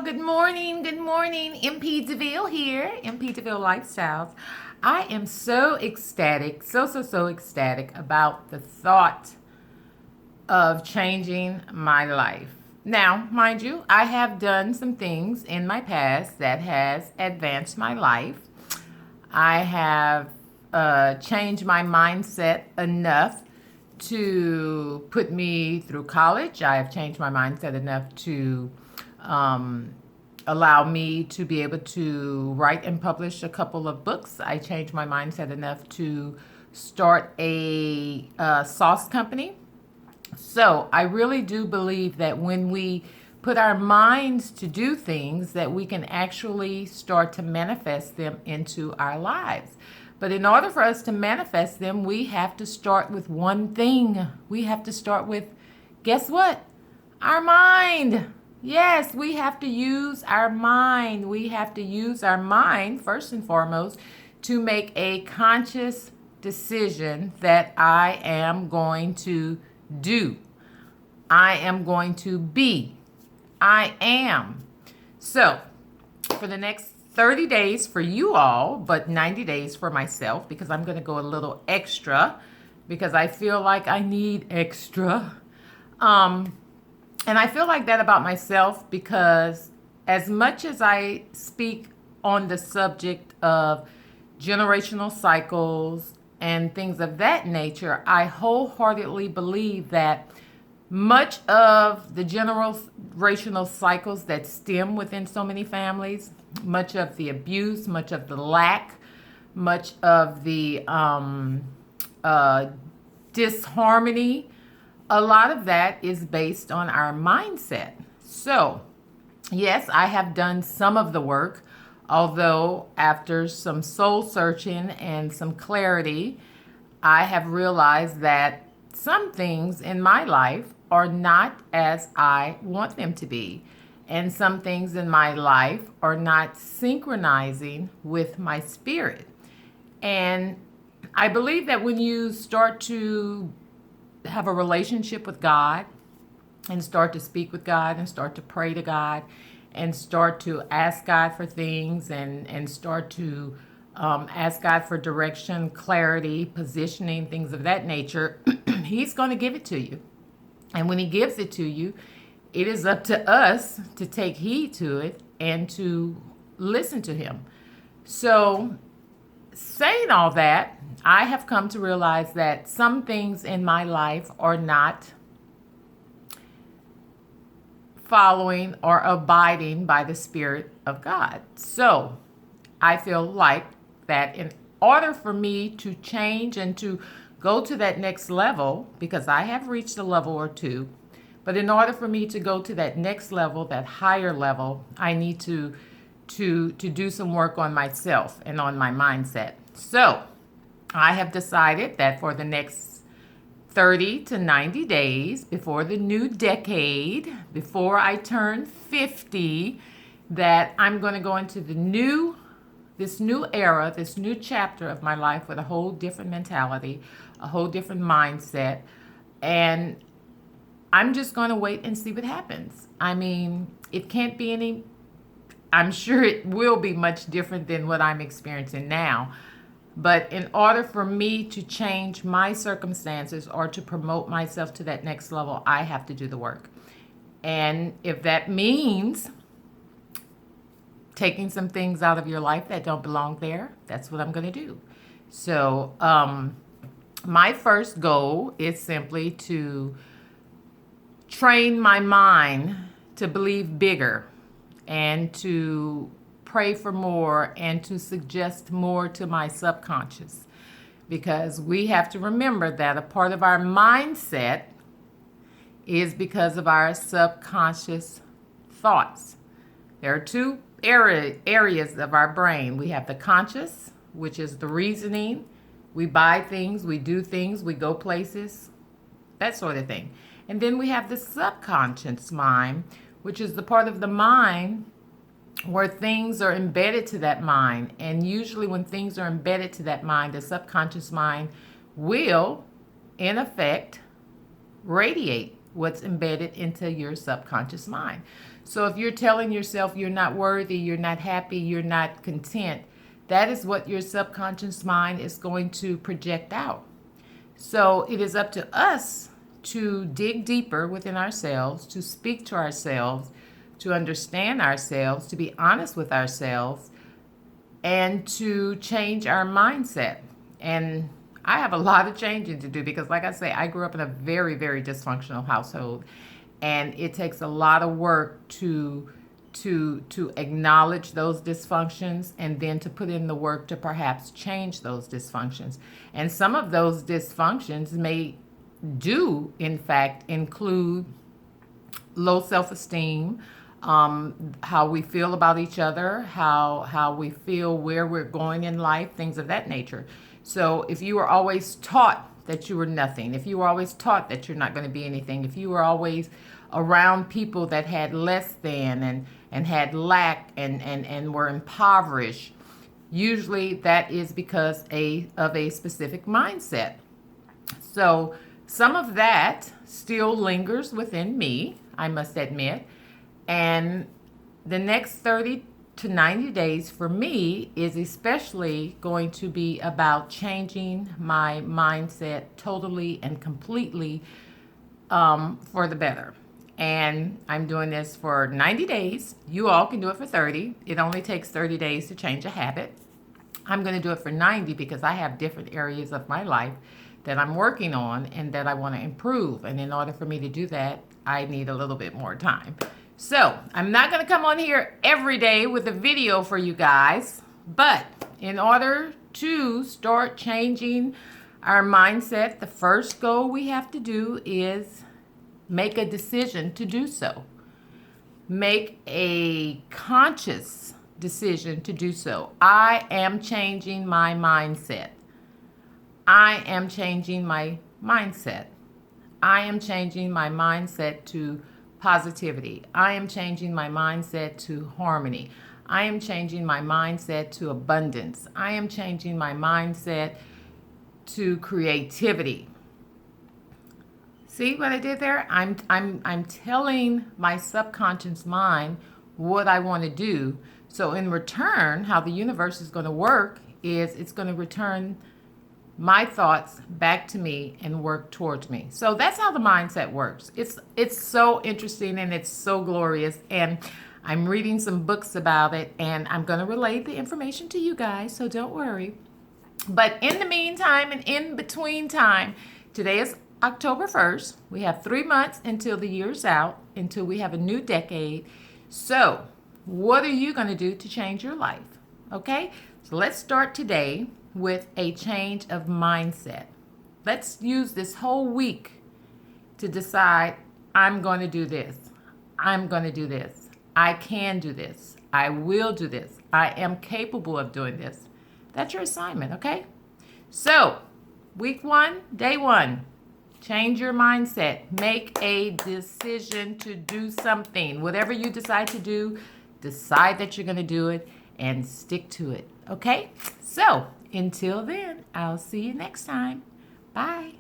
Good morning. Good morning. MP DeVille here, MP DeVille Lifestyles. I am so ecstatic, so ecstatic about the thought of changing my life. Now, mind you, I have done some things in my past that has advanced my life. I have changed my mindset enough to put me through college. I have changed my mindset enough to allow me to be able to write and publish a couple of books. I changed my mindset enough to start a sauce company. So I really do believe that when we put our minds to do things, that we can actually start to manifest them into our lives. But in order for us to manifest them, we have to start with one thing. We have to start with, guess what? Our mind. Yes, we have to use our mind. We have to use our mind, first and foremost, to make a conscious decision that I am going to do. I am going to be. I am. So, for the next 30 days for you all, but 90 days for myself, because I'm going to go a little extra because I feel like I need extra. And I feel like that about myself because as much as I speak on the subject of generational cycles and things of that nature, I wholeheartedly believe that much of the generational cycles that stem within so many families, much of the abuse, much of the lack, much of the disharmony, a lot of that is based on our mindset. So, yes, I have done some of the work, although after some soul searching and some clarity, I have realized that some things in my life are not as I want them to be. And some things in my life are not synchronizing with my spirit. And I believe that when you start to have a relationship with God and start to speak with God and start to pray to God and start to ask God for things and start to ask God for direction, clarity, positioning, things of that nature, He's going to give it to you. And when He gives it to you, it is up to us to take heed to it and to listen to Him. So, saying all that, I have come to realize that some things in my life are not following or abiding by the Spirit of God. So, I feel like that in order for me to change and to go to that next level, because I have reached a level or two, but in order for me to go to that next level, that higher level, I need to do some work on myself and on my mindset. So, I have decided that for the next 30 to 90 days before the new decade, before I turn 50, that I'm going to go into this new era, this new chapter of my life with a whole different mentality, a whole different mindset, and I'm just going to wait and see what happens. I mean, it can't be any, I'm sure it will be much different than what I'm experiencing now. But in order for me to change my circumstances or to promote myself to that next level, I have to do the work. And if that means taking some things out of your life that don't belong there, that's what I'm going to do. So, my first goal is simply to train my mind to believe bigger and to pray for more and to suggest more to my subconscious. Because we have to remember that a part of our mindset is because of our subconscious thoughts. There are two areas of our brain. We have the conscious, which is the reasoning. We buy things, we do things, we go places, that sort of thing. And then we have the subconscious mind, which is the part of the mind where things are embedded to that mind. And usually when things are embedded to that mind, the subconscious mind will, in effect, radiate what's embedded into your subconscious mind. So if you're telling yourself you're not worthy, you're not happy, you're not content, that is what your subconscious mind is going to project out. So it is up to us to dig deeper within ourselves, to speak to ourselves, to understand ourselves, to be honest with ourselves, and to change our mindset. And I have a lot of changing to do because, like I say, I grew up in a very, very dysfunctional household, and it takes a lot of work to acknowledge those dysfunctions and then to put in the work to perhaps change those dysfunctions. And some of those dysfunctions may in fact include low self-esteem, how we feel about each other, how we feel where we're going in life, things of that nature. So if you were always taught that you were nothing, if you were always taught that you're not going to be anything, if you were always around people that had less than and had lack and were impoverished, usually that is because of a specific mindset. So some of that still lingers within me, I must admit. And the next 30 to 90 days for me is especially going to be about changing my mindset totally and completely for the better. And I'm doing this for 90 days. You all can do it for 30. It only takes 30 days to change a habit. I'm going to do it for 90 because I have different areas of my life that I'm working on and that I want to improve. And in order for me to do that, I need a little bit more time. So I'm not going to come on here every day with a video for you guys, but in order to start changing our mindset, the first goal we have to do is make a decision to do so. Make a conscious decision to do so. I am changing my mindset. I am changing my mindset. I am changing my mindset to positivity. I am changing my mindset to harmony. I am changing my mindset to abundance. I am changing my mindset to creativity. See what I did there? I'm telling my subconscious mind what I want to do. So in return, how the universe is going to work is it's going to return my thoughts back to me and work towards me. So that's how the mindset works. It's so interesting and it's so glorious. And I'm reading some books about it, and I'm going to relay the information to you guys, so don't worry. But in the meantime and in between time, today is October 1st. We have 3 months until the year's out, until we have a new decade. So what are you going to do to change your life? Okay, so let's start today with a change of mindset. Let's use this whole week to decide, I'm going to do this. I'm going to do this. I can do this. I will do this. I am capable of doing this. That's your assignment, okay? So, week 1, day 1, change your mindset. Make a decision to do something. Whatever you decide to do, decide that you're going to do it and stick to it, okay? So, until then, I'll see you next time. Bye.